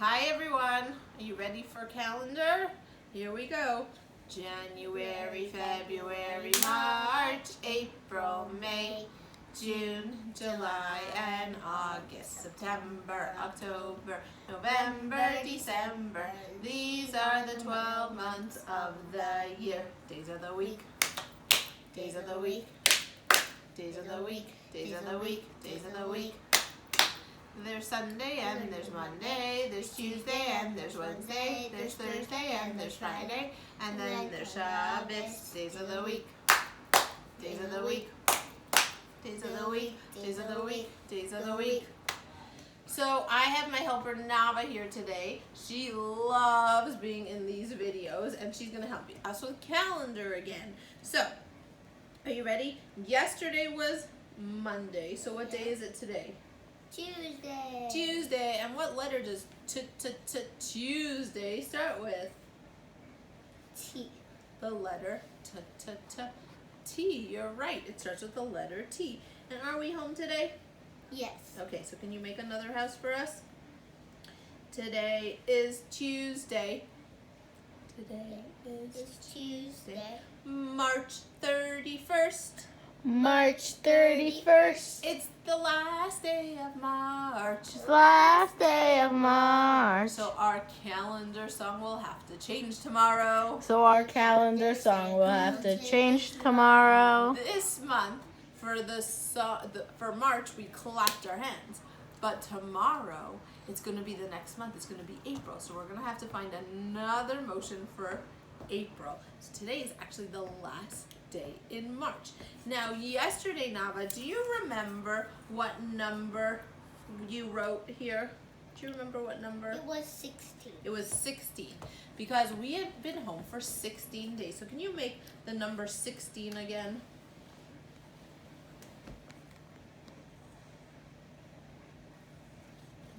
Hi everyone, are you ready for calendar? Here we go. January, February, March, April, May, June, July, and August, September, October, November, December. These are the 12 months of the year. Days of the week, days of the week, days of the week, days of the week, days of the week. There's Sunday and there's Monday, there's Tuesday and there's Wednesday, there's Thursday and there's Friday, and then there's Shabbos. Days of the week, days of the week, days of the week, days of the week, days of the week. So I have my helper Nava here today. She loves being in these videos and she's going to help us with calendar again. So, are you ready? Yesterday was Monday, so what day is it today? Tuesday. Tuesday. And what letter does Tuesday start with? T. The letter T. You're right. It starts with the letter T. And are we home today? Yes. Okay, so can you make another house for us? Today is Tuesday. Today is Tuesday. March 31st. March 31st. It's the last day of March. Last day of March. So our calendar song will have to change tomorrow. So our calendar song will have to change tomorrow. This month, for March, we clapped our hands. But tomorrow, it's going to be the next month. It's going to be April. So we're going to have to find another motion for April. So today is actually the last day in March. Now, yesterday, Nava, do you remember what number you wrote here? Do you remember what number? It was 16. It was 16 because we had been home for 16 days. So can you make the number 16 again?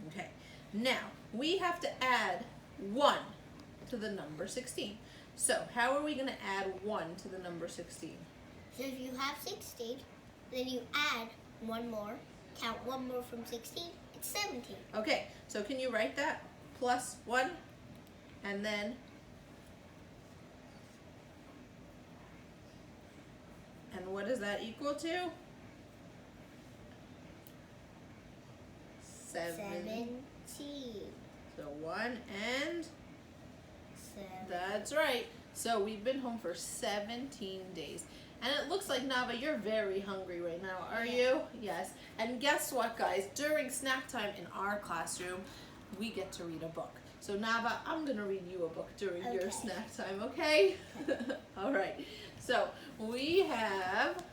Okay. Now, we have to add 1 to the number 16. So, how are we going to add 1 to the number 16? So if you have 16, then you add one more, count one more from 16, it's 17. Okay, so can you write that? Plus 1, and then, and what does that equal to? 17. So 1 and 7. that's right. So we've been home for 17 days. And it looks like, Nava, you're very hungry right now, are you? Yes. And guess what, guys? During snack time in our classroom, we get to read a book. So, Nava, I'm going to read you a book during your snack time, okay? All right. So, we have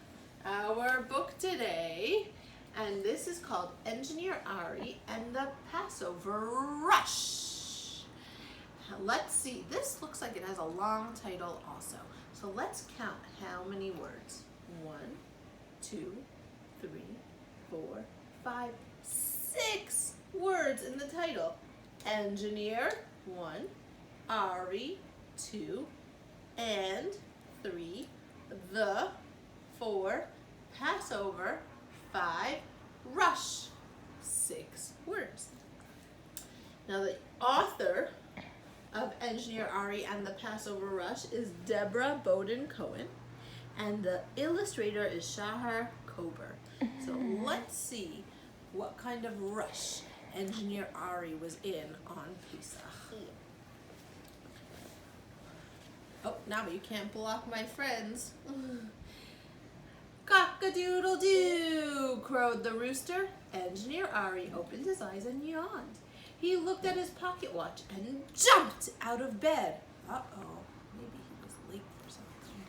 our book today, and this is called Engineer Ari and the Passover Rush. Let's see. This looks like it has a long title also. So let's count how many words. 1, 2, 3, 4, 5, 6 words in the title. Engineer, 1, Ari, 2, and 3, the, 4, Passover, 5, rush, 6 words. Now the author of Engineer Ari and the Passover Rush is Deborah Bowden-Cohen, and the illustrator is Shahar Kober. So let's see what kind of rush Engineer Ari was in on Pesach. Oh, now you can't block my friends. Cock-a-doodle-doo, crowed the rooster. Engineer Ari opened his eyes and yawned. He looked at his pocket watch and jumped out of bed. Uh-oh, maybe he was late for something.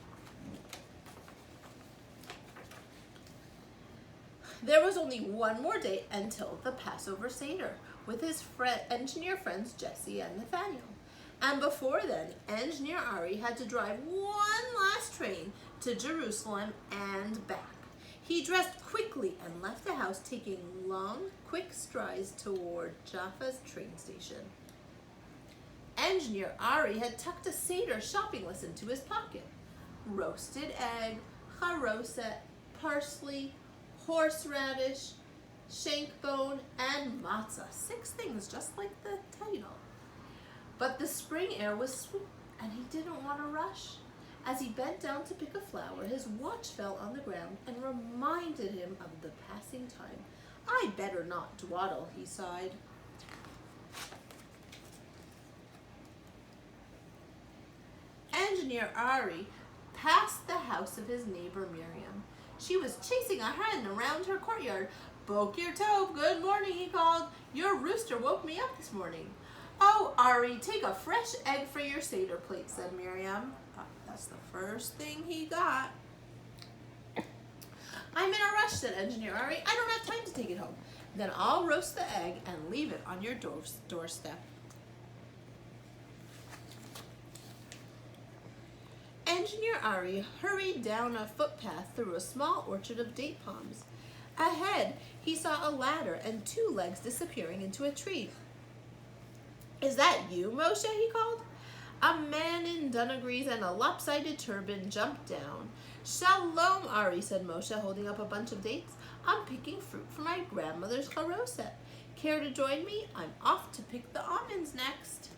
There was only one more day until the Passover Seder with his engineer friends Jesse and Nathaniel. And before then, Engineer Ari had to drive one last train to Jerusalem and back. He dressed quickly and left the house, taking long, quick strides toward Jaffa's train station. Engineer Ari had tucked a Seder shopping list into his pocket. Roasted egg, charoset, parsley, horseradish, shank bone, and matzah. 6 things, just like the title. spring air was sweet, and he didn't want to rush. As he bent down to pick a flower, his watch fell on the ground and reminded him of the passing time. "I better not dawdle," he sighed. Engineer Ari passed the house of his neighbor Miriam. She was chasing a hen around her courtyard. "Boker Tov, good morning," he called. "Your rooster woke me up this morning." "Oh, Ari, take a fresh egg for your Seder plate," said Miriam. That's the first thing he got. "I'm in a rush," said Engineer Ari. "I don't have time to take it home. Then I'll roast the egg and leave it on your doorstep." Engineer Ari hurried down a footpath through a small orchard of date palms. Ahead, he saw a ladder and 2 legs disappearing into a tree. "Is that you, Moshe?" he called. A man in dungarees and a lopsided turban jumped down. "Shalom, Ari," said Moshe, holding up a bunch of dates. "I'm picking fruit for my grandmother's charoset. Care to join me? I'm off to pick the almonds next."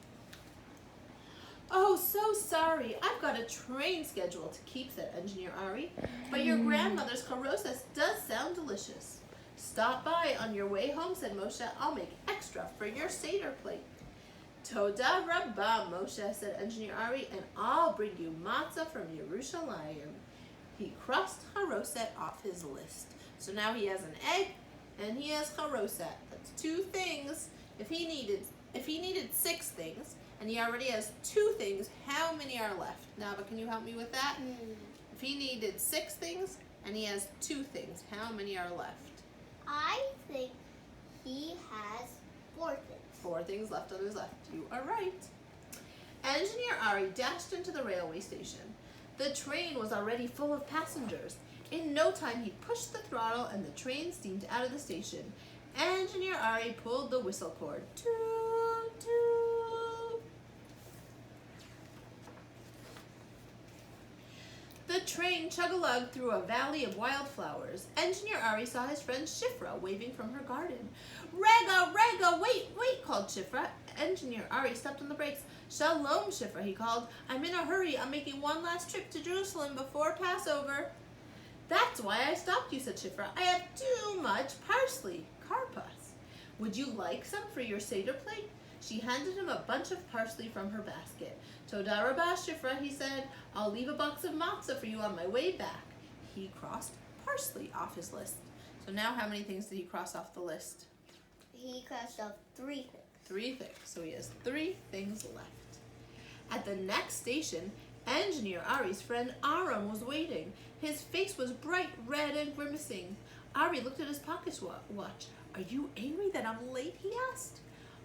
"Oh, so sorry. I've got a train schedule to keep," said Engineer Ari. "But your grandmother's charoset does sound delicious." "Stop by on your way home," said Moshe. "I'll make extra for your Seder plate." "Toda Rabbah, Moshe," said Engineer Ari, "and I'll bring you matzah from Yerushalayim." He crossed charoset off his list. So now he has an egg and he has charoset. That's 2 things. If he needed 6 things and he already has 2 things, how many are left? Nava, can you help me with that? If he needed 6 things and he has 2 things, how many are left? I think he has 4 things. 4 things left on his left. You are right. Engineer Ari dashed into the railway station. The train was already full of passengers. In no time, he pushed the throttle and the train steamed out of the station. Engineer Ari pulled the whistle cord. Toot, toot. The train chug-a-lugged through a valley of wildflowers. Engineer Ari saw his friend Shifra waving from her garden. "Rega, Rega, wait, wait," called Shifra. Engineer Ari stepped on the brakes. "Shalom, Shifra," he called. "I'm in a hurry. I'm making one last trip to Jerusalem before Passover." "That's why I stopped you," said Shifra. "I have too much parsley, karpas. Would you like some for your Seder plate?" She handed him a bunch of parsley from her basket. "Toda Rabbah, Shifra," he said. "I'll leave a box of matzah for you on my way back." He crossed parsley off his list. So now how many things did he cross off the list? He crossed off 3 things. 3 things. So he has 3 things left. At the next station, Engineer Ari's friend Aaron was waiting. His face was bright red and grimacing. Ari looked at his pocket watch. "Are you angry that I'm late?" he asked.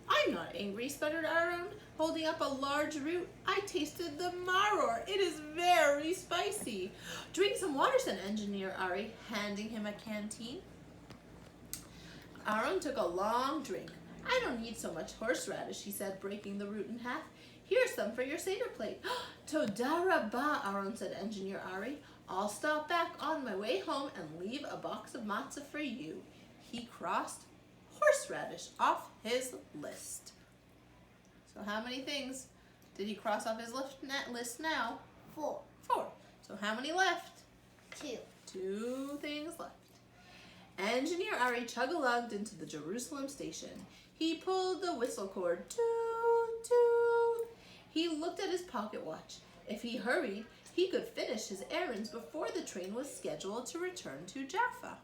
"I'm not angry," sputtered Aaron, holding up a large root. "I tasted the maror. It is very spicy." "Drink some water," said Engineer Ari, handing him a canteen. Aaron took a long drink. "I don't need so much horseradish," he said, breaking the root in half. "Here's some for your Seder plate." "Toda Rabbah," Aaron said Engineer Ari. "I'll stop back on my way home and leave a box of matzah for you." He crossed horseradish off his list. So how many things did he cross off his list now? 4. 4. So how many left? 2. 2 things left. Engineer Ari chug-a-lugged into the Jerusalem station. He pulled the whistle cord. Toot, toot. He looked at his pocket watch. If he hurried, he could finish his errands before the train was scheduled to return to Jaffa.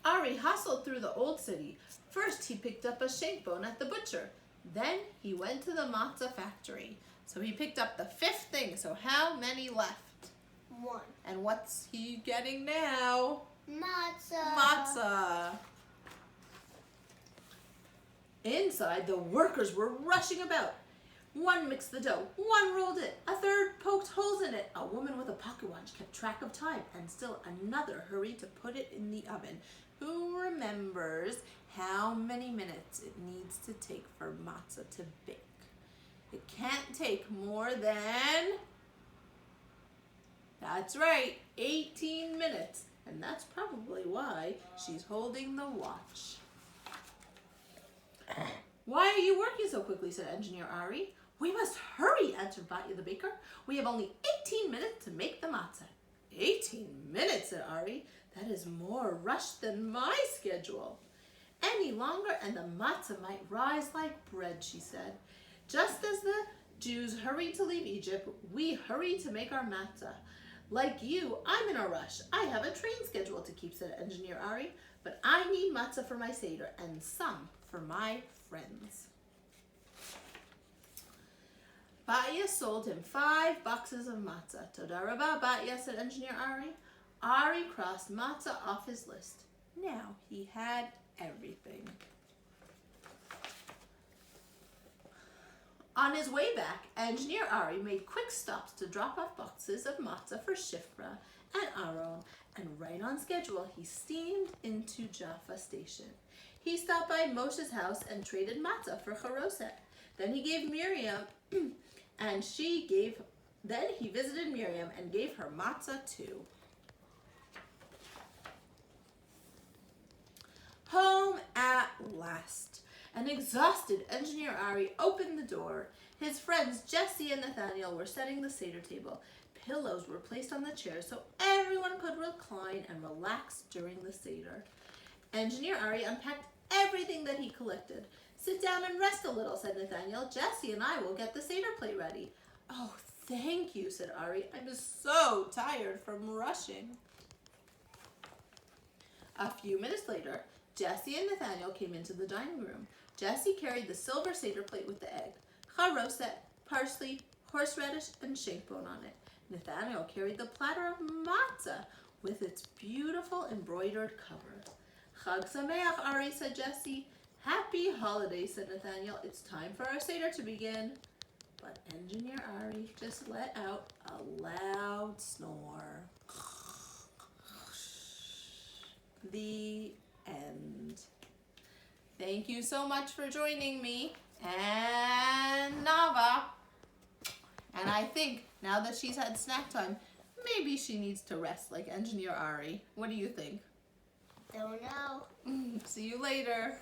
Ari hustled through the old city. First, he picked up a shank bone at the butcher. Then, he went to the matzah factory. So he picked up the 5th thing. So how many left? 1. And what's he getting now? Matzah. Matzah. Inside, the workers were rushing about. One mixed the dough, one rolled it, a third poked holes in it. A woman with a pocket watch kept track of time, and still another hurried to put it in the oven. Who remembers how many minutes it needs to take for matzah to bake? It can't take more than, that's right, 18 minutes. And that's probably why she's holding the watch. are you working so quickly, said Engineer Ari. We must hurry, answered Batya the baker. We have only 18 minutes to make the matzah. 18 minutes, said Ari. That is more rush than my schedule. Any longer and the matzah might rise like bread, she said. Just as the Jews hurried to leave Egypt, we hurry to make our matzah. Like you, I'm in a rush. I have a train schedule to keep, said Engineer Ari, but I need matzah for my Seder and some for my friends. Batya sold him 5 boxes of matzah. Toda rabah, Batya, said Engineer Ari. Ari crossed matzah off his list. Now he had everything. On his way back, Engineer Ari made quick stops to drop off boxes of matzah for Shifra and Aaron, and right on schedule, he steamed into Jaffa Station. He stopped by Moshe's house and traded matzah for charoset. Then he gave Miriam, then he visited Miriam and gave her matzah too. Home at last. An exhausted Engineer Ari opened the door. His friends Jesse and Nathaniel were setting the Seder table. Pillows were placed on the chairs so everyone could recline and relax during the Seder. Engineer Ari unpacked everything that he collected. Sit down and rest a little, said Nathaniel. Jesse and I will get the Seder plate ready. Oh, thank you, said Ari. I'm so tired from rushing. A few minutes later, Jesse and Nathaniel came into the dining room. Jesse carried the silver Seder plate with the egg, charoset, parsley, horseradish, and shankbone on it. Nathaniel carried the platter of matzah with its beautiful embroidered cover. Chag Sameach, Ari, said Jesse. Happy holidays, said Nathaniel. It's time for our Seder to begin. But Engineer Ari just let out a loud snore. The end. Thank you so much for joining me and Nava. And I think now that she's had snack time, maybe she needs to rest like Engineer Ari. What do you think? Don't know. See you later.